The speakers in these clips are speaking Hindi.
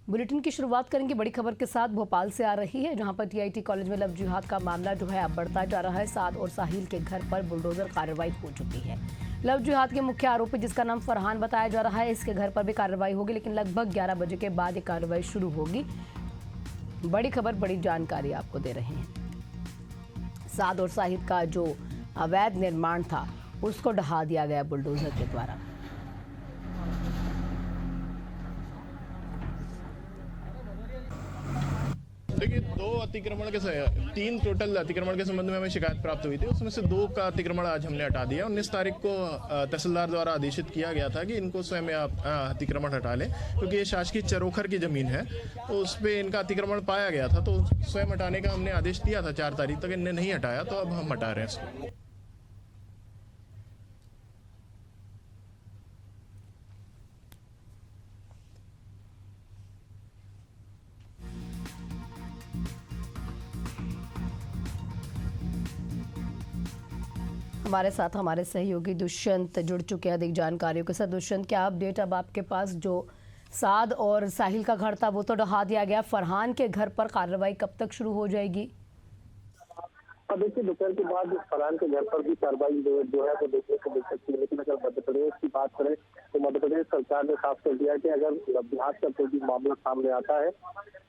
बुलेटिन की शुरुआत करेंगे बड़ी खबर के साथ। भोपाल से आ रही है, जहां पर टीआईटी कॉलेज में लव जिहाद का मामला जो है अब बढ़ता जा रहा है। साद और साहिल के घर पर बुलडोजर कार्रवाई हो चुकी है। लव जिहाद के मुख्य आरोपी, जिसका नाम फरहान बताया जा रहा है, इसके घर पर भी कार्रवाई होगी, लेकिन लगभग 11 बजे के बाद ये कार्रवाई शुरू होगी। बड़ी खबर, बड़ी जानकारी आपको दे रहे हैं। साद और साहिल का जो अवैध निर्माण था उसको ढहा दिया गया बुलडोजर के द्वारा। देखिए, तीन टोटल अतिक्रमण के संबंध में हमें शिकायत प्राप्त हुई थी। उसमें से 2 का अतिक्रमण आज हमने हटा दिया। 19 तारीख को तहसीलदार द्वारा आदेशित किया गया था कि इनको स्वयं अतिक्रमण हटा लें, क्योंकि ये शासकीय चरोखर की जमीन है, तो उस पर इनका अतिक्रमण पाया गया था, तो स्वयं हटाने का हमने आदेश दिया था। 4 तारीख तक इनने नहीं हटाया, तो अब हम हटा रहे हैं इसको। हमारे साथ हमारे सहयोगी दुष्यंत जुड़ चुके हैं अधिक जानकारियों के साथ। दुष्यंत, क्या अपडेट अब आपके पास? जो साद और साहिल का घर था वो तो ढहा दिया गया, फरहान के घर पर कार्रवाई कब तक शुरू हो जाएगी? अब देखिए, दोपहर के बाद फरहान के घर पर भी कार्रवाई जो है वो देखने को मिल सकती है। लेकिन अगर मध्य प्रदेश की बात करें तो मध्य प्रदेश सरकार ने साफ कर दिया है कि अगर बिहार का कोई भी मामला सामने आता है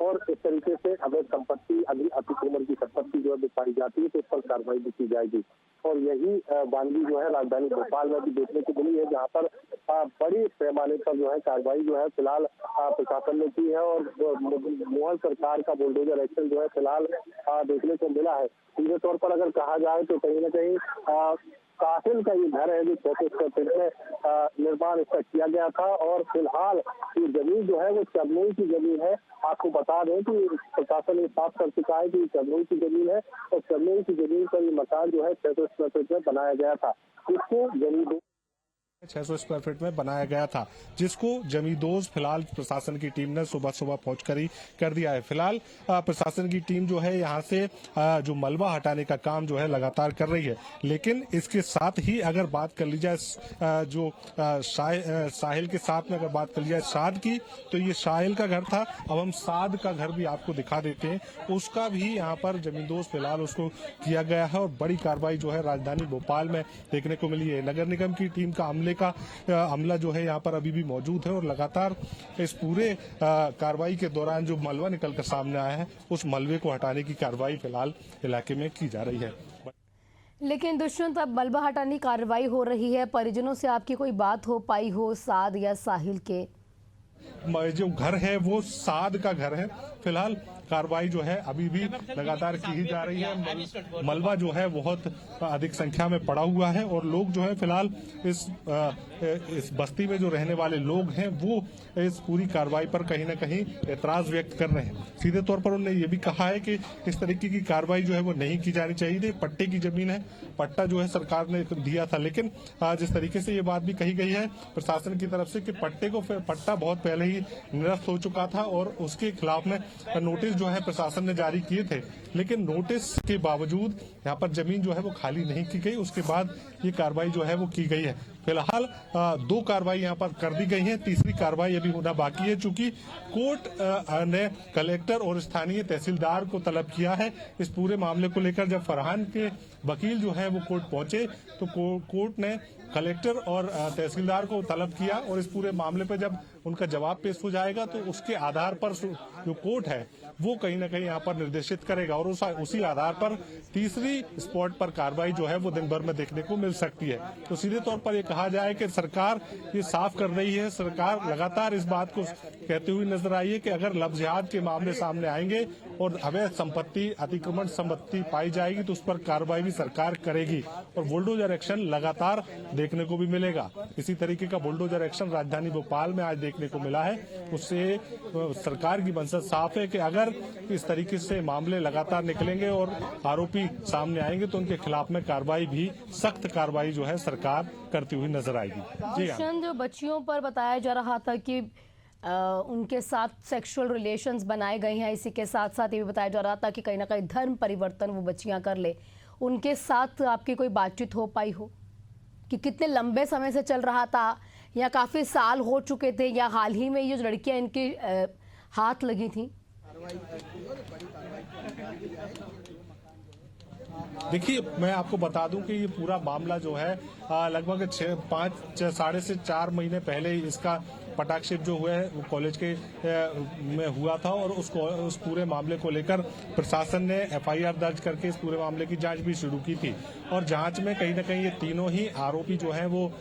और इस तरीके से अगर संपत्ति अतिक्रमण की संपत्ति जो है पाई जाती है तो उस पर कार्रवाई भी की जाएगी। और यही वानगी जो है राजधानी भोपाल में भी देखने को मिली है, जहाँ पर बड़ी पैमाने पर जो है कार्रवाई जो है फिलहाल प्रशासन ने की है। और मोहन सरकार का बुलडोजर एक्शन जो है फिलहाल देखने को मिला है। सीधे तौर पर अगर कहा जाए तो कहीं ना कहीं साहिल का ये घर है जो 34 स्क्वायर फीट में निर्माण इसका किया गया था। और फिलहाल ये जमीन जो है वो चरनोई की जमीन है। आपको बता दें कि प्रशासन ये साफ कर चुका है कि चरनोई की जमीन है, और चरनोई की जमीन पर ये मकान जो है 600 स्क्वायर फीट में बनाया गया था, जिसको जमीन 600 स्क्वायर फीट में बनाया गया था, जिसको जमींदोज फिलहाल प्रशासन की टीम ने सुबह पहुंचकर ही कर दिया है। फिलहाल प्रशासन की टीम जो है यहाँ से जो मलबा हटाने का काम जो है लगातार कर रही है। लेकिन इसके साथ ही अगर बात कर ली जाए जो साहिल के साथ में अगर बात कर ली जाए साद की, तो ये साहिल का घर था। अब हम साद का घर भी आपको दिखा देते हैं। उसका भी यहाँ पर जमींदोज फिलहाल उसको किया गया है, और बड़ी कार्रवाई जो है राजधानी भोपाल में देखने को मिली है। नगर निगम की टीम का अमला जो है यहाँ पर अभी भी मौजूद है, और लगातार इस पूरे कार्रवाई के दौरान जो मलबा निकलकर सामने आया है उस मलबे को हटाने की कार्रवाई फिलहाल इलाके में की जा रही है। लेकिन दुष्यंत, अब मलबा हटाने की कार्रवाई हो रही है, परिजनों से आपकी कोई बात हो पाई हो साद या साहिल के? जो घर है वो साद का घर है। फिलहाल कार्रवाई जो है अभी भी लगातार की ही जा रही है। मलबा जो है बहुत अधिक संख्या में पड़ा हुआ है, और लोग जो है फिलहाल इस बस्ती में जो रहने वाले लोग हैं वो इस पूरी कार्रवाई पर कहीं ना कहीं एतराज व्यक्त कर रहे हैं। सीधे तौर पर उन्होंने ये भी कहा है कि इस तरीके की कार्रवाई जो है वो नहीं की जानी चाहिए थी। पट्टे की जमीन है, पट्टा जो है सरकार ने दिया था, लेकिन जिस तरीके से ये बात भी कही गई है प्रशासन की तरफ से कि पट्टा बहुत पहले ही निरस्त हो चुका था, और उसके खिलाफ में नोटिस जो है प्रशासन ने जारी किए थे। लेकिन नोटिस के बावजूद यहाँ पर जमीन जो है वो खाली नहीं की गई। उसके बाद ये कार्रवाई जो है वो की गई है। फिलहाल 2 कार्रवाई यहाँ पर कर दी गई है, तीसरी कार्रवाई अभी होना बाकी है। चूंकि कोर्ट ने कलेक्टर और स्थानीय तहसीलदार को तलब किया है इस पूरे मामले को लेकर। जब फरहान के वकील जो है वो कोर्ट पहुंचे तो कोर्ट ने कलेक्टर और तहसीलदार को तलब किया, और इस पूरे मामले पर जब उनका जवाब पेश हो जाएगा तो उसके आधार पर जो कोर्ट है वो कहीं ना कहीं यहाँ पर निर्देशित करेगा, और उसी आधार पर तीसरी स्पॉट पर कार्रवाई जो है वो दिन भर में देखने को मिल सकती है। तो सीधे तौर पर ये कहा जाए कि सरकार ये साफ कर रही है। सरकार लगातार इस बात को कहते हुए नजर आई है कि अगर लव जिहाद के मामले सामने आएंगे और अवैध संपत्ति अतिक्रमण संपत्ति पाई जाएगी तो उस पर कार्रवाई भी सरकार करेगी, और बुलडोजर एक्शन लगातार देखने को भी मिलेगा। इसी तरीके का बुलडोजर एक्शन राजधानी भोपाल में आज देखने को मिला है। उससे सरकार की मंशा साफ है कि अगर इस तरीके से मामले लगातार निकलेंगे और आरोपी सामने आएंगे तो उनके खिलाफ में कार्रवाई भी, सख्त कार्रवाई जो है सरकार करती हुई नजर आएगी। जी हाँ, जो बच्चियों पर बताया जा रहा था कि उनके साथ सेक्सुअल रिलेशंस बनाए गए हैं, इसी के साथ साथ ये भी बताया जा रहा था कि कहीं ना कहीं धर्म परिवर्तन वो बच्चियां कर ले। उनके साथ आपकी कोई बातचीत हो पाई हो कि कितने लंबे समय से चल रहा था, या काफी साल हो चुके थे, या हाल ही में ये जो लड़कियां इनकी हाथ लगी थी? देखिए, मैं आपको बता दूं कि ये पूरा मामला जो है लगभग 4 महीने पहले ही इसका पटाक्षेप जो हुआ है वो कॉलेज के में हुआ था और उस पूरे मामले को लेकर प्रशासन ने एफआईआर दर्ज करके इस पूरे मामले की जांच भी शुरू की थी और जांच में कहीं न कहीं ये तीनों ही आरोपी जो हैं वो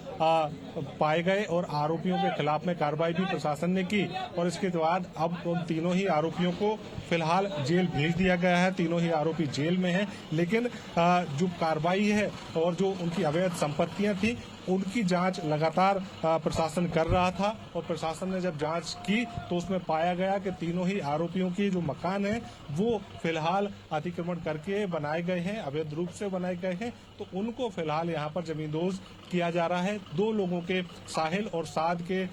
पाए गए और आरोपियों के खिलाफ में कार्रवाई भी प्रशासन ने की और इसके बाद अब उन तीनों ही आरोपियों को फिलहाल जेल भेज दिया गया है। तीनों ही आरोपी जेल में हैं, लेकिन जो कार्रवाई है और जो उनकी अवैध संपत्तियां थी उनकी जांच लगातार प्रशासन कर रहा था और प्रशासन ने जब जांच की तो उसमें पाया गया कि तीनों ही आरोपियों की जो मकान है वो फिलहाल अतिक्रमण करके बनाए गए हैं, अवैध रूप से बनाए गए हैं, तो उनको फिलहाल यहाँ पर जमींदोज किया जा रहा है। 2 लोगों के साहिल और साद के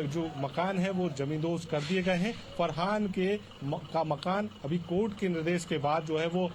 जो मकान है वो जमींदोज कर दिए गए हैं। फरहान का मकान अभी कोर्ट के निर्देश के बाद जो है वो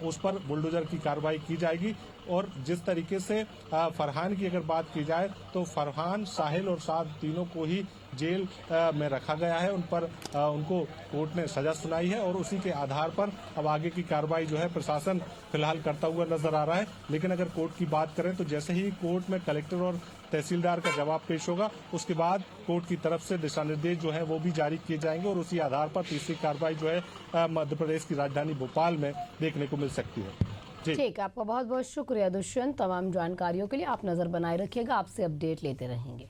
उस पर बुलडोजर की कार्रवाई की जाएगी और जिस तरीके से फरहान की अगर बात की जाए तो फरहान, साहिल और साद तीनों को ही जेल में रखा गया है। उनको कोर्ट ने सजा सुनाई है और उसी के आधार पर अब आगे की कार्रवाई जो है प्रशासन फिलहाल करता हुआ नजर आ रहा है। लेकिन अगर कोर्ट की बात करें तो जैसे ही कोर्ट में कलेक्टर और तहसीलदार का जवाब पेश होगा उसके बाद कोर्ट की तरफ से दिशा निर्देश जो है वो भी जारी किए जाएंगे और उसी आधार पर तीसरी कार्रवाई जो है मध्य प्रदेश की राजधानी भोपाल में देखने को मिल सकती है। ठीक, आपका बहुत बहुत शुक्रिया दुष्यंत। तमाम जानकारियों के लिए आप नजर बनाए रखिएगा, आपसे अपडेट लेते रहेंगे।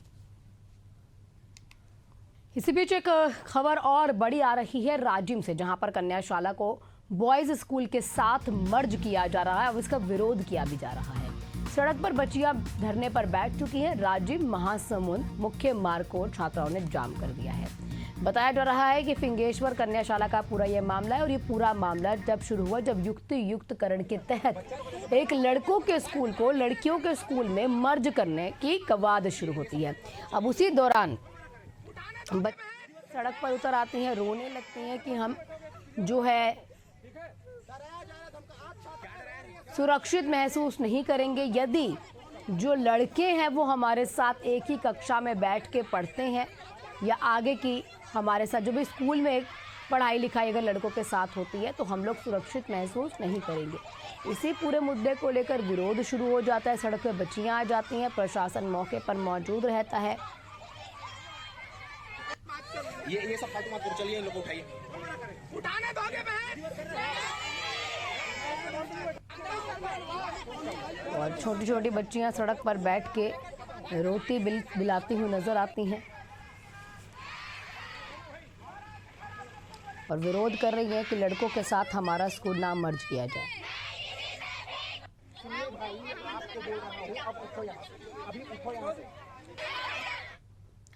इसी बीच एक खबर और बड़ी आ रही है राजिम से, जहां पर कन्याशाला को बॉयज स्कूल के साथ मर्ज किया जा रहा है और इसका विरोध किया भी जा रहा है। सड़क पर बच्चियां धरने पर बैठ चुकी हैं। राजिम महासमुंद मुख्य मार्ग को छात्राओं ने जाम कर दिया है। बताया जा रहा है कि फिंगेश्वर कन्याशाला का पूरा ये मामला है और ये पूरा मामला जब शुरू हुआ जब युक्तिकरण के तहत एक लड़कों के स्कूल को लड़कियों के स्कूल में मर्ज करने की कवायद शुरू होती है। अब उसी दौरान सड़क पर उतर आती हैं, रोने लगती हैं कि हम जो है सुरक्षित महसूस नहीं करेंगे यदि जो लड़के हैं वो हमारे साथ एक ही कक्षा में बैठ के पढ़ते हैं या आगे की हमारे साथ जो भी स्कूल में पढ़ाई लिखाई अगर लड़कों के साथ होती है तो हम लोग सुरक्षित महसूस नहीं करेंगे। इसी पूरे मुद्दे को लेकर विरोध शुरू हो जाता है। सड़क पर बच्चियां आ जाती हैं, प्रशासन मौके पर मौजूद रहता है। ये सब फालतू मत चलिए, लोग उठाइए, उठाने दोगे और छोटी छोटी बच्चियां सड़क पर बैठ के रोटी बिलाती हुई नजर आती हैं और विरोध कर रही है कि लड़कों के साथ हमारा स्कूल नाम मर्ज किया जाए।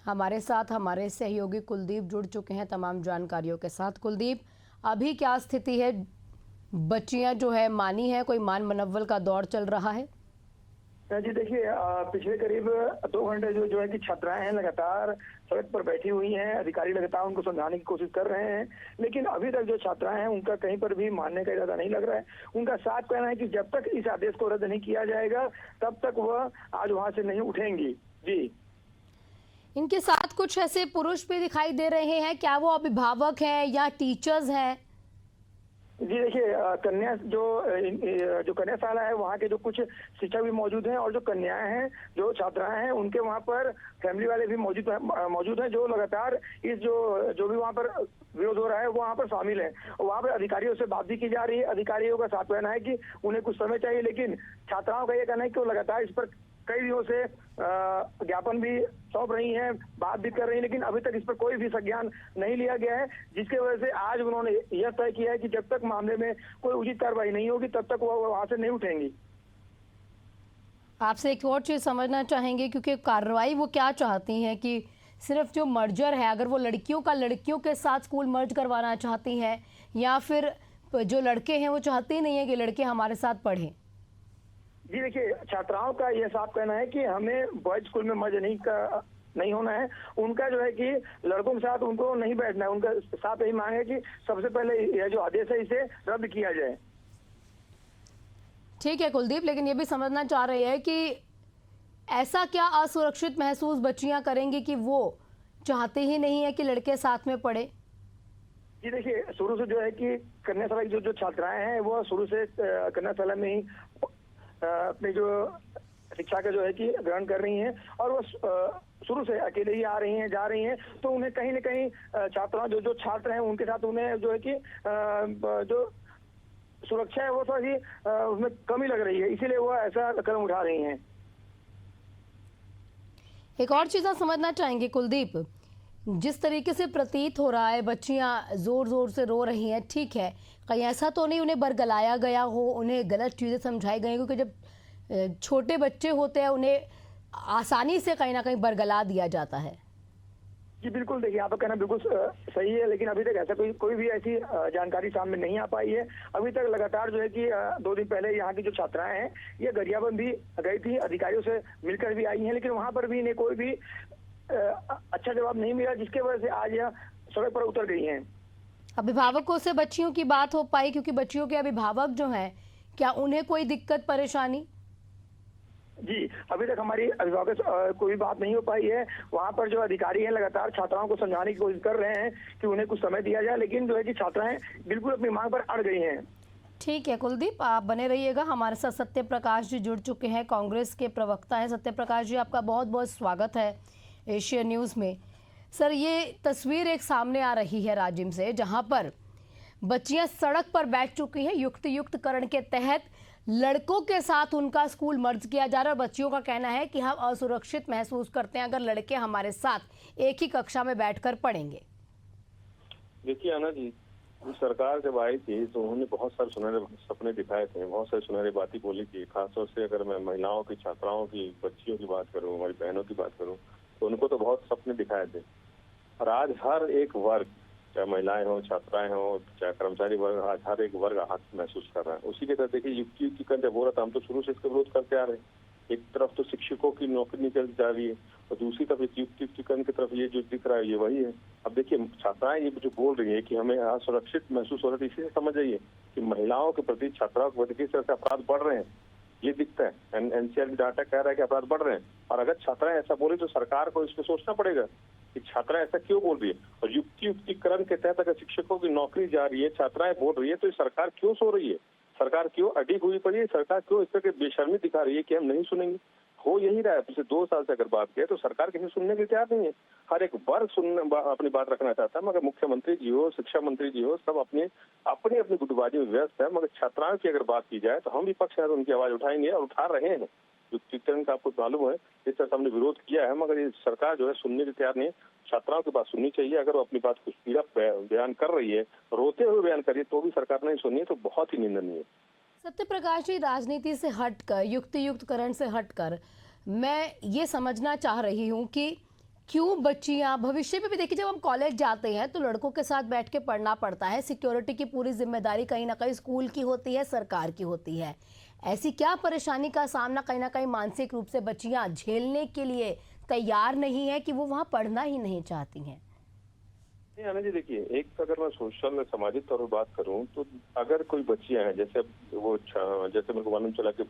हमारे साथ हमारे सहयोगी कुलदीप जुड़ चुके हैं तमाम जानकारियों के साथ। कुलदीप, अभी क्या स्थिति है? बच्चियां जो है मानी है, कोई मान मनव्वल का दौर चल रहा है? जी देखिए, पिछले करीब 2 घंटे जो है कि छात्राएं हैं लगातार सड़क पर बैठी हुई हैं। अधिकारी लगातार उनको समझाने की कोशिश कर रहे हैं, लेकिन अभी तक जो छात्राएं हैं उनका कहीं पर भी मानने का इरादा नहीं लग रहा है। उनका साफ कहना है कि जब तक इस आदेश को रद्द नहीं किया जाएगा तब तक वह आज वहां से नहीं उठेंगी। जी, इनके साथ कुछ ऐसे पुरुष भी दिखाई दे रहे हैं, क्या वो अभिभावक हैं या टीचर्स हैं? जी देखिए, जो कन्याशाला है वहाँ के जो कुछ शिक्षक भी मौजूद हैं और जो कन्याएं हैं, जो छात्राएं हैं, उनके वहाँ पर फैमिली वाले भी मौजूद हैं जो लगातार इस जो भी वहाँ पर विरोध हो रहा है वहाँ पर शामिल हैं। और वहाँ पर अधिकारियों से बात भी की जा रही है। अधिकारियों का साफ कहना है कि उन्हें कुछ समय चाहिए, लेकिन छात्राओं का ये कहना है कि वो लगातार इस पर कई दिनों से ज्ञापन भी सौंप रही हैं, बात भी कर रही हैं, लेकिन अभी तक इस पर कोई भी संज्ञान नहीं लिया गया है, जिसके वजह से आज उन्होंने यह तय किया है कि जब तक मामले में कोई उचित कार्रवाई नहीं होगी तब तक वो वहां से नहीं उठेंगी। आपसे एक और चीज समझना चाहेंगे, क्योंकि कार्रवाई वो क्या चाहती हैं कि सिर्फ जो मर्जर है, अगर वो लड़कियों का लड़कियों के साथ स्कूल मर्ज करवाना चाहती हैं या फिर जो लड़के हैं वो चाहते ही नहीं है कि लड़के हमारे साथ पढ़ें? जी देखिए, छात्राओं का यह साफ कहना है कि हमें बॉयज स्कूल में मर्ज नहीं होना है। उनका जो है कि लड़कों के साथ उनको नहीं बैठना है। उनका साफ यही मांग है कि सबसे पहले यह जो आदेश है इसे रद्द किया जाए। ठीक है कुलदीप, लेकिन ये भी समझना चाह रहे हैं कि ऐसा क्या असुरक्षित महसूस बच्चियां करेंगी कि वो चाहते ही नहीं है कि लड़के साथ में पढ़े? जी देखिए, शुरू से जो है कि कन्याशाला की जो छात्राएं हैं वो शुरू से कन्याशाला में ही अपनी जो शिक्षा का जो है कि ग्रहण कर रही हैं और वो शुरू से अकेले ही आ रही हैं, जा रही हैं। तो उन्हें कहीं न कहीं छात्राओं जो छात्र हैं उनके साथ उन्हें जो है कि जो सुरक्षा है वो थोड़ी उसमें कमी लग रही है, इसीलिए वो ऐसा कदम उठा रही हैं। एक और चीज़ आप समझना चाहेंगे कुलदीप, जिस तरीके से प्रतीत हो रहा है बच्चियां जोर जोर से रो रही हैं, ठीक है, कहीं ऐसा तो नहीं उन्हें बरगलाया गया हो, उन्हें गलत चीज़ें समझाई गई, क्योंकि जब छोटे बच्चे होते हैं उन्हें आसानी से कहीं ना कहीं बरगला दिया जाता है। जी बिल्कुल, देखिए आपका कहना बिल्कुल सही है, लेकिन अभी तक ऐसा कोई भी ऐसी जानकारी सामने नहीं आ पाई है। अभी तक लगातार जो है कि 2 दिन पहले यहाँ की जो छात्राएं हैं ये गरियाबंद भी गई थी, अधिकारियों से मिलकर भी आई हैं, लेकिन वहां पर भी इन्हें कोई भी अच्छा जवाब नहीं मिला, जिसके वजह से आज यह सड़क पर उतर गई हैं। अभिभावकों से बच्चियों की बात हो पाई, क्योंकि बच्चियों के अभिभावक जो हैं, क्या उन्हें कोई दिक्कत परेशानी? जी अभी तक हमारी अभिभावक से कोई बात नहीं हो पाई है। वहाँ पर जो अधिकारी हैं लगातार छात्राओं को समझाने की कोशिश कर रहे हैं कि उन्हें कुछ समय दिया जाए, लेकिन जो है कि छात्राएं बिल्कुल अपनी मांग पर अड़ गई हैं। ठीक है कुलदीप, आप बने रहिएगा। हमारे साथ सत्य प्रकाश जी जुड़ चुके हैं, कांग्रेस के प्रवक्ता हैं। सत्य प्रकाश जी, आपका बहुत बहुत स्वागत है एशिया न्यूज़ में। सर, ये तस्वीर एक सामने आ रही है राजिम से, जहां पर बच्चियां सड़क पर बैठ चुकी हैं। युक्तियुक्तकरण के तहत लड़कों के साथ उनका स्कूल मर्ज किया जा रहा है। बच्चियों का कहना है कि हम असुरक्षित महसूस करते हैं अगर लड़के हमारे साथ एक ही कक्षा में बैठकर पढ़ेंगे। देखिए आना जी, सरकार जब आई थी तो उन्होंने बहुत सारे सुनहरे सपने दिखाए थे, बहुत सारी सुनहरी बातें बोली थी। खासतौर से अगर मैं महिलाओं की, छात्राओं की, बच्चियों की बात करूं, हमारी बहनों की बात करूं, तो उनको तो बहुत सपने दिखाए थे। और आज हर एक वर्ग, चाहे महिलाएं हो, छात्राएं हो, चाहे कर्मचारी वर्ग, आज हर एक वर्ग आहत महसूस कर रहा है। उसी के तहत देखिए युक्तियुक्तिकरण जब हो रहा था, हम तो शुरू से इसका विरोध करते आ रहे हैं। एक तरफ तो शिक्षकों की नौकरी निकल जा रही है और दूसरी तरफ युक्तियुक्तिकरण की तरफ ये जो दिख रहा है ये वही है। अब देखिए छात्राएं ये जो बोल रही है कि हमें असुरक्षित महसूस हो रहा है, इसी से समझ जाइए कि महिलाओं के प्रति, छात्राओं के प्रति किस तरह से अपराध बढ़ रहे हैं, ये दिखता है। एनसीआर डाटा कह रहा है कि अपराध बढ़ रहे हैं। और अगर छात्राएं ऐसा बोले तो सरकार को इस पर सोचना पड़ेगा कि छात्राएं ऐसा क्यों बोल रही है। और युक्तियुक्तिकरण के तहत अगर शिक्षकों की नौकरी जा रही है, छात्राएं बोल रही है, तो सरकार क्यों सो रही है? सरकार क्यों अडिग हुई पड़ी है? सरकार क्यों इस तरह की बेशर्मी दिखा रही है कि हम नहीं सुनेंगे? हो यही रहा है। पिछले 2 साल से अगर बात करें तो सरकार किसी सुनने के तैयार नहीं है। हर एक वर्ग अपनी बात रखना चाहता है, मगर मुख्यमंत्री जी हो, शिक्षा मंत्री जी हो, सब अपनी अपनी गुटबाजी में व्यस्त है। मगर छात्राओं की अगर बात की जाए तो हम विपक्ष है तो उनकी आवाज उठाएंगे और उठा रहे हैं। युक्तियुक्तिकरण का आपको मालूम है, इस तरह से हमने विरोध किया है, मगर ये सरकार जो है सुनने के तैयार नहीं है। छात्राओं की बात सुननी चाहिए। अगर वो अपनी बात कुछ पीड़ा बयान कर रही है, रोते हुए बयान कर रही है, तो भी सरकार नहीं सुनी है, तो बहुत ही निंदनीय है। सत्य प्रकाश जी, राजनीति से हटकर, युक्तियुक्तकरण से हटकर, मैं ये समझना चाह रही हूँ कि क्यों बच्चियाँ भविष्य में भी, देखिए जब हम कॉलेज जाते हैं तो लड़कों के साथ बैठ के पढ़ना पड़ता है। सिक्योरिटी की पूरी जिम्मेदारी कहीं ना कहीं स्कूल की होती है, सरकार की होती है। ऐसी क्या परेशानी का सामना कहीं ना कहीं मानसिक रूप से बच्चियाँ झेलने के लिए तैयार नहीं है कि वो वहाँ पढ़ना ही नहीं चाहती हैं? नहीं आनंद जी, देखिए एक अगर मैं सोशल सामाजिक तौर पर बात करूं तो अगर कोई बच्चियां हैं, जैसे मेरे को मालूम चला कि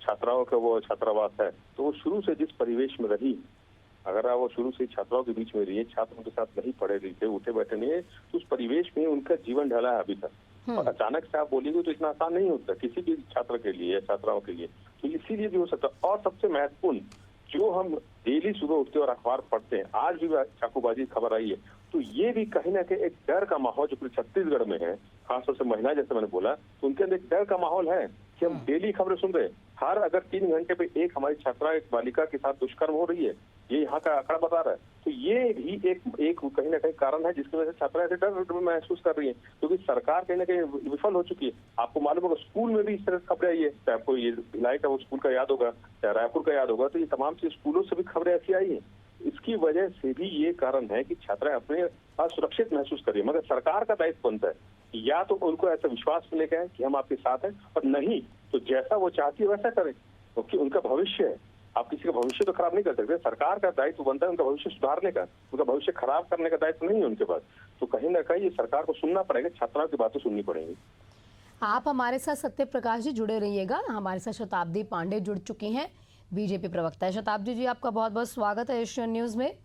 छात्राओं का वो छात्रावास है, तो वो शुरू से जिस परिवेश में रही, अगर वो शुरू से छात्राओं के बीच में रही है, छात्र उनके साथ नहीं पढ़े रही थे, उठे बैठे नहीं है, तो उस परिवेश में उनका जीवन ढला है अभी तक। और अचानक से आप बोलिएगा तो इतना आसान नहीं होता किसी भी छात्र के लिए या छात्राओं के लिए। तो इसीलिए भी हो सकता है। और सबसे महत्वपूर्ण, जो हम डेली सुबह उठते और अखबार पढ़ते हैं, आज भी चाकूबाजी खबर आई है, तो ये भी कहीं ना कहीं एक डर का माहौल जो पूरे छत्तीसगढ़ में है, खासतौर से महिला, जैसे मैंने बोला, तो उनके अंदर एक डर का माहौल है कि हम डेली खबरें सुन रहे हैं। हर अगर 3 घंटे पे एक हमारी छात्रा, एक बालिका के साथ दुष्कर्म हो रही है, ये यहाँ का आंकड़ा बता रहा है। तो ये भी एक कहीं ना कहीं कारण है जिसकी वजह से छात्रा ऐसे डर महसूस कर रही है, क्योंकि सरकार कहीं ना कहीं विफल हो चुकी है। आपको मालूम होगा स्कूल में भी इस तरह से खबरें आई है, चाहे आपको ये भिलाई का वो स्कूल का याद होगा, चाहे रायपुर का याद होगा, तो ये तमाम से स्कूलों से भी खबरें ऐसी आई है। इसकी वजह से भी ये कारण है कि छात्राएं अपने असुरक्षित महसूस कर रही है। मगर सरकार का दायित्व बनता है कि या तो उनको ऐसा विश्वास मिलेगा कि हम आपके साथ हैं, और नहीं तो जैसा वो चाहती है वैसा करें, क्योंकि उनका भविष्य है। आप किसी का भविष्य तो खराब नहीं कर सकते। सरकार का दायित्व बनता है उनका भविष्य सुधारने का, उनका भविष्य खराब करने का दायित्व नहीं है उनके पास। तो कहीं ना कहीं ये सरकार को सुनना पड़ेगा, छात्राओं की बातें सुननी पड़ेगी। आप हमारे साथ सत्य प्रकाश जी जुड़े रहिएगा। हमारे साथ शताब्दी पांडे जुड़ चुकी हैं, बीजेपी प्रवक्ता है। शताब्दी जी, आपका बहुत बहुत स्वागत है एशियन न्यूज़ में।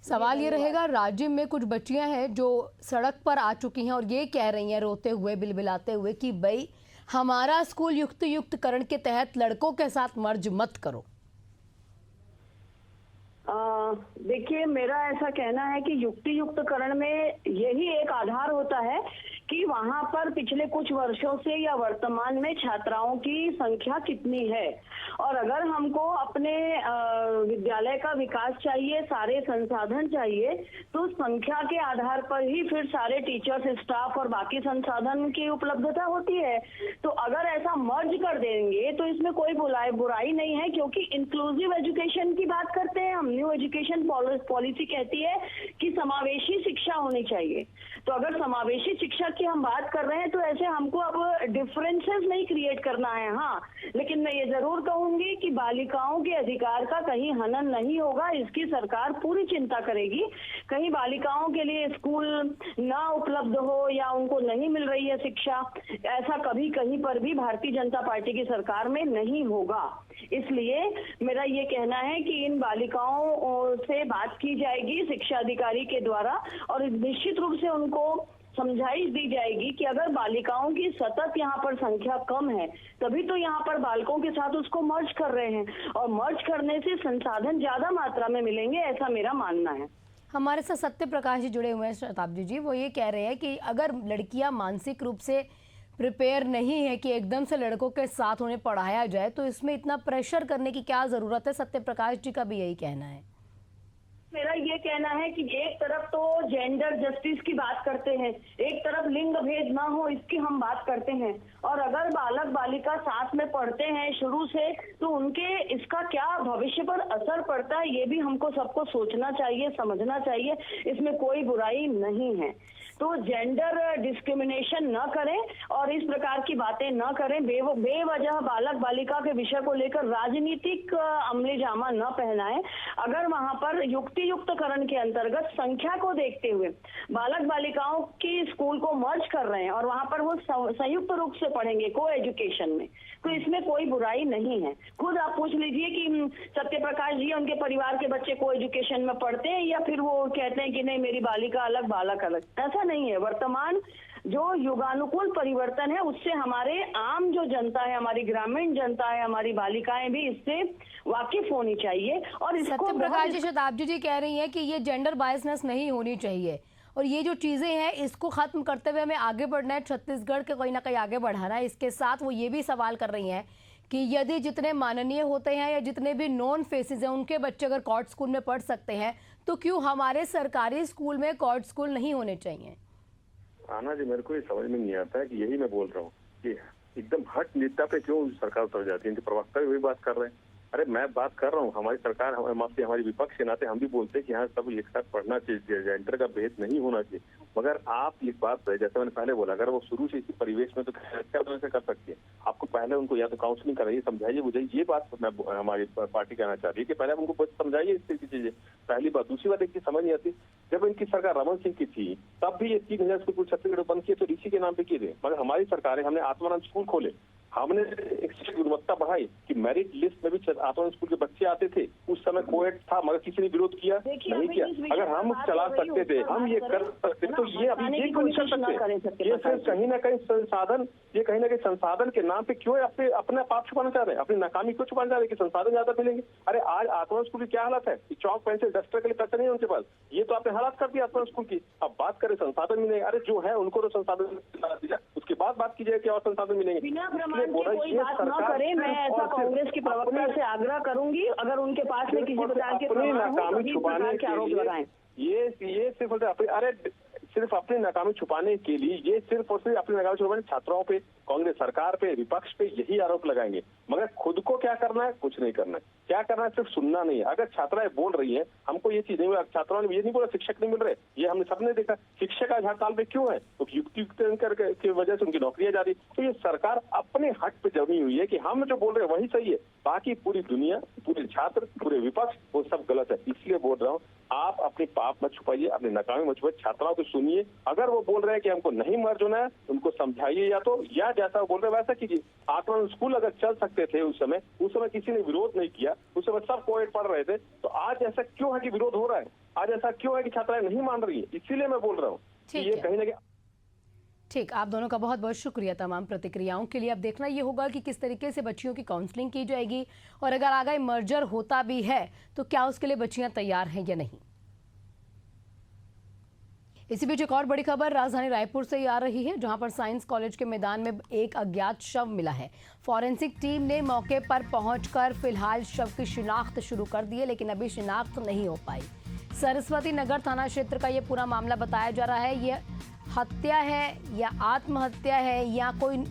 सवाल ये रहेगा, राज्य में कुछ बच्चियां हैं जो सड़क पर आ चुकी हैं और ये कह रही हैं रोते हुए, बिलबिलाते हुए कि भाई हमारा स्कूल युक्तियुक्तकरण के तहत लड़कों के साथ मर्ज मत करो। देखिए, मेरा ऐसा कहना है कि युक्तियुक्तकरण में यही एक आधार होता है कि वहां पर पिछले कुछ वर्षों से या वर्तमान में छात्राओं की संख्या कितनी है, और अगर हमको अपने विद्यालय का विकास चाहिए, सारे संसाधन चाहिए, तो संख्या के आधार पर ही फिर सारे टीचर्स, स्टाफ और बाकी संसाधन की उपलब्धता होती है। तो अगर ऐसा मर्ज कर देंगे तो इसमें कोई बुराई नहीं है, क्योंकि इंक्लूसिव एजुकेशन की बात करते हैं हम। न्यू एजुकेशन पॉलिसी कहती है कि समावेशी शिक्षा होनी चाहिए। तो अगर समावेशी शिक्षा की हम बात कर रहे हैं तो ऐसे हमको अब डिफरेंसेस नहीं क्रिएट करना है। हाँ, लेकिन मैं ये जरूर कहूंगी कि बालिकाओं के अधिकार का कहीं हनन नहीं होगा, इसकी सरकार पूरी चिंता करेगी। कहीं बालिकाओं के लिए स्कूल ना उपलब्ध हो या उनको नहीं मिल रही है शिक्षा, ऐसा कभी कहीं पर भी भारतीय जनता पार्टी की सरकार में नहीं होगा। इसलिए मेरा ये कहना है कि इन बालिकाओं से बात की जाएगी शिक्षा अधिकारी के द्वारा, और निश्चित रूप से उनको समझाइश दी जाएगी कि अगर बालिकाओं की सतत यहाँ पर संख्या कम है, तभी तो यहाँ पर बालकों के साथ उसको मर्ज कर रहे हैं, और मर्ज करने से संसाधन ज्यादा मात्रा में मिलेंगे, ऐसा मेरा मानना है। हमारे साथ सत्य प्रकाश जी जुड़े हुए हैं शताब्दी जी। वो ये कह रहे हैं कि अगर लड़कियां मानसिक रूप से प्रिपेयर नहीं है कि एकदम से लड़कों के साथ उन्हें पढ़ाया जाए, तो इसमें इतना प्रेशर करने की क्या जरूरत है। सत्य प्रकाश जी का भी यही कहना है। मेरा ये कहना है कि एक तरफ तो जेंडर जस्टिस की बात करते हैं, एक तरफ लिंग भेद ना हो इसकी हम बात करते हैं, और अगर बालक बालिका साथ में पढ़ते हैं शुरू से तो उनके इसका क्या भविष्य पर असर पड़ता है ये भी हमको सबको सोचना चाहिए, समझना चाहिए। इसमें कोई बुराई नहीं है। तो जेंडर डिस्क्रिमिनेशन न करें और इस प्रकार की बातें न करें, बेवजह बालक बालिका के विषय को लेकर राजनीतिक अमली जामा न पहनाएं। अगर वहां पर युक्तियुक्तकरण के अंतर्गत संख्या को देखते हुए बालक बालिकाओं की स्कूल को मर्ज कर रहे हैं और वहां पर वो संयुक्त रूप से पढ़ेंगे को एजुकेशन में, तो इसमें कोई बुराई नहीं है। खुद आप पूछ लीजिए कि सत्य प्रकाश जी उनके परिवार के बच्चे को एजुकेशन में पढ़ते हैं या फिर वो कहते हैं कि नहीं मेरी बालिका अलग बालक अलग। ऐसा नहीं है। वर्तमान जो युगानुकूल परिवर्तन है उससे हमारे आम जो जनता है, हमारी ग्रामीण जनता है, हमारी बालिकाएं भी इससे वाकिफ होनी चाहिए। और सत्य प्रकाश जी, शताब्दी जी कह रही हैं कि ये जेंडर बायसनेस नहीं होनी चाहिए और ये जो चीजें हैं इसको खत्म करते हुए हमें आगे बढ़ना है, छत्तीसगढ़ के कोई ना कहीं आगे बढ़ाना है। इसके साथ वो ये भी सवाल कर रही हैं कि यदि जितने माननीय होते हैं या जितने भी नॉन फेसेस हैं उनके बच्चे अगर कॉर्ड स्कूल में पढ़ सकते हैं तो क्यों हमारे सरकारी स्कूल में कॉर्ड स्कूल नहीं होने चाहिए। आना जी, मेरे को ये समझ में नहीं आता है कि यही मैं बोल रहा हूँ कि एकदम हट नेता पे क्यों सरकार उतर जाती है। इनके प्रवक्ता भी वही बात कर रहे हैं। अरे मैं बात कर रहा हूँ, हमारी सरकार हमारी विपक्ष के नाते हम भी बोलते हैं कि यहाँ सब एक साथ पढ़ना चाहिए, जेंडर का भेद नहीं होना चाहिए। मगर आप ये बात जैसे मैंने पहले बोला, अगर वो शुरू से इसी परिवेश में तो क्या से कर सकती है। आपको पहले उनको या तो काउंसलिंग कराइए, समझाइए, बुझाइए। ये बात मैं हमारी पार्टी कहना चाह रही है कि पहले आप उनको समझाइए इस तरह की चीजें। पहली बात। दूसरी बात, एक चीज समझ नहीं आती, जब इनकी सरकार रमन सिंह की थी तब भी ये 3000 स्कूल छत्तीसगढ़ बंद किए तो ऋषि के नाम पे किए थे। मगर हमारी सरकार है, हमने आत्मानंद स्कूल खोले, हमने एक गुणवत्ता बढ़ाई कि मेरिट लिस्ट में भी आत्मानंद स्कूल के बच्चे आते थे। उस समय कोएड था मगर किसी ने विरोध किया नहीं किया। अगर हम चला सकते थे, हम ये कर सकते, तो ये अभी ये क्यों नहीं कर सकते। ये सिर्फ कहीं ना कहीं संसाधन, ये कहीं ना कहीं संसाधन के नाम पे क्यों अपने पाप छुपाना चाह रहे हैं, अपनी नाकामी क्यों छुपाना चाह रहे हैं कि संसाधन ज्यादा मिलेंगे। अरे आज आत्मानंद स्कूल की क्या हालत है कि चौक पेंसिल डस्टर के लिए पैसे नहीं है उनके पास। ये तो आपने हालात कर दिया आत्मानंद स्कूल की। अब बात करें संसाधन मिलेंगे, अरे जो है उनको तो संसाधन दिया, उसके बाद बात कीजिए कि और संसाधन मिलेंगे। कोई बात न करें, मैं ऐसा कांग्रेस की प्रवक्ता से आग्रह करूंगी, अगर उनके पास में किसी प्रकार के नाकामी छुपाने के आरोप लगाएं। ये सिर्फ अरे सिर्फ अपनी नाकामी छुपाने के लिए, ये सिर्फ और सिर्फ अपनी नाकामी छुपाने छात्राओं पे, कांग्रेस सरकार पे, विपक्ष पे यही आरोप लगाएंगे। मगर खुद को क्या करना है, कुछ नहीं करना है। क्या करना है, सिर्फ सुनना नहीं है। अगर छात्राएं बोल रही है हमको ये चीज नहीं मिला, छात्राओं ने ये नहीं बोला शिक्षक नहीं मिल रहे, ये हमने सबने देखा। शिक्षक आज हड़ताल पे क्यों है, तो युक्तियुक्तकरण की वजह से उनकी नौकरियां जा रही। तो ये सरकार अपने हट पे जमी हुई है कि हम जो बोल रहे हैं वही सही है, बाकी पूरी दुनिया, पूरे छात्र, पूरे विपक्ष वो सब गलत है। इसलिए बोल रहा हूँ, आप अपनी पाप मत छुपाइए, अपनी नाकामी मत छुपाइए, छात्राओं को सुनिए। अगर वो बोल रहे हैं कि हमको नहीं मर्ज होना है, उनको समझाइए या जैसा बोल रहे वैसा कीजिए। आकलन स्कूल अगर चल सकते थे उस समय किसी ने विरोध नहीं किया, उस समय सब कोविड पढ़ रहे थे, तो आज ऐसा क्यों है कि विरोध हो रहा है? आज ऐसा क्यों है कि छात्राएं नहीं मान रही है? इसीलिए मैं बोल रहा हूँ कि ये कहीं ना कहीं। ठीक, आप दोनों का बहुत बहुत शुक्रिया तमाम प्रतिक्रियाओं के लिए। अब देखना ये होगा कि किस तरीके से बच्चियों की काउंसलिंग की जाएगी और अगर आगे मर्जर होता भी है तो क्या उसके लिए बच्चियां तैयार हैं या नहीं। इसी बीच एक और बड़ी खबर राजधानी रायपुर से ही आ रही है, जहां पर साइंस कॉलेज के मैदान में एक अज्ञात शव मिला है। फॉरेंसिक टीम ने मौके पर पहुंचकर फिलहाल शव की शिनाख्त शुरू कर दी है, लेकिन अभी शिनाख्त नहीं हो पाई। सरस्वती नगर थाना क्षेत्र का ये पूरा मामला बताया जा रहा है। ये हत्या है या आत्महत्या है या कोई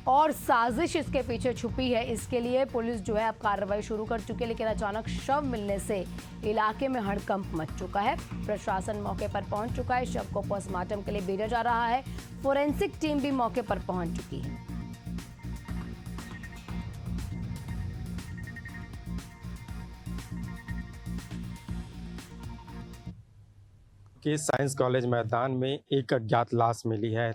और साजिश इसके पीछे छुपी है, इसके लिए पुलिस जो है अब कार्रवाई शुरू कर चुकी है। लेकिन अचानक शव मिलने से इलाके में हड़कंप मच चुका है। प्रशासन मौके पर पहुंच चुका है, शव को पोस्टमार्टम के लिए भेजा जा रहा है। फोरेंसिक टीम भी मौके पर पहुंच चुकी है। के साइंस कॉलेज मैदान में एक अज्ञात लाश मिली है।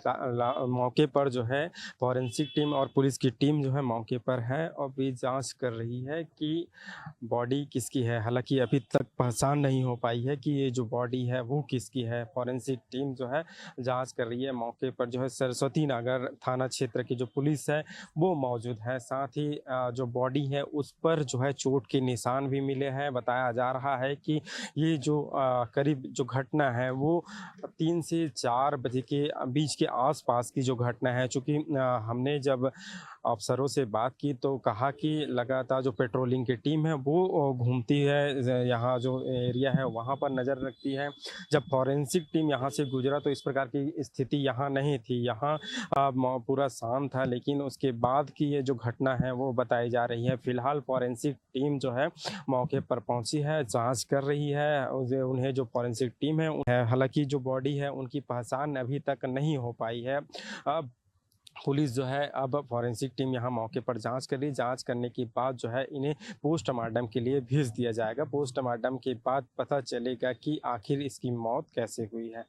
मौके पर जो है फॉरेंसिक टीम और पुलिस की टीम जो है मौके पर है और भी जांच कर रही है कि बॉडी किसकी है। हालांकि अभी तक पहचान नहीं हो पाई है कि ये जो बॉडी है वो किसकी है। फॉरेंसिक टीम जो है जांच कर रही है। मौके पर जो है सरस्वती नगर थाना क्षेत्र की जो पुलिस है वो मौजूद है। साथ ही जो बॉडी है उस पर जो है चोट के निशान भी मिले हैं। बताया जा रहा है कि ये जो करीब जो घटना है वो 3 से 4 बजे के बीच के आसपास की जो घटना है। चूँकि हमने जब अफसरों से बात की तो कहा कि लगातार जो पेट्रोलिंग की टीम है वो घूमती है, यहाँ जो एरिया है वहाँ पर नज़र रखती है। जब फॉरेंसिक टीम यहाँ से गुजरा तो इस प्रकार की स्थिति यहाँ नहीं थी, यहाँ पूरा शांत था। लेकिन उसके बाद की ये जो घटना है वो बताई जा रही है। फिलहाल फॉरेंसिक टीम जो है मौके पर पहुँची है, जांच कर रही है। उन्हें जो फॉरेंसिक टीम है, हालांकि जो बॉडी है उनकी पहचान अभी तक नहीं हो पाई है। अब पुलिस जो है अब फॉरेंसिक टीम यहाँ मौके पर जांच कर रही। जांच करने के बाद जो है इन्हें पोस्टमार्टम के लिए भेज दिया जाएगा। पोस्टमार्टम के बाद पता चलेगा कि आखिर इसकी मौत कैसे हुई है।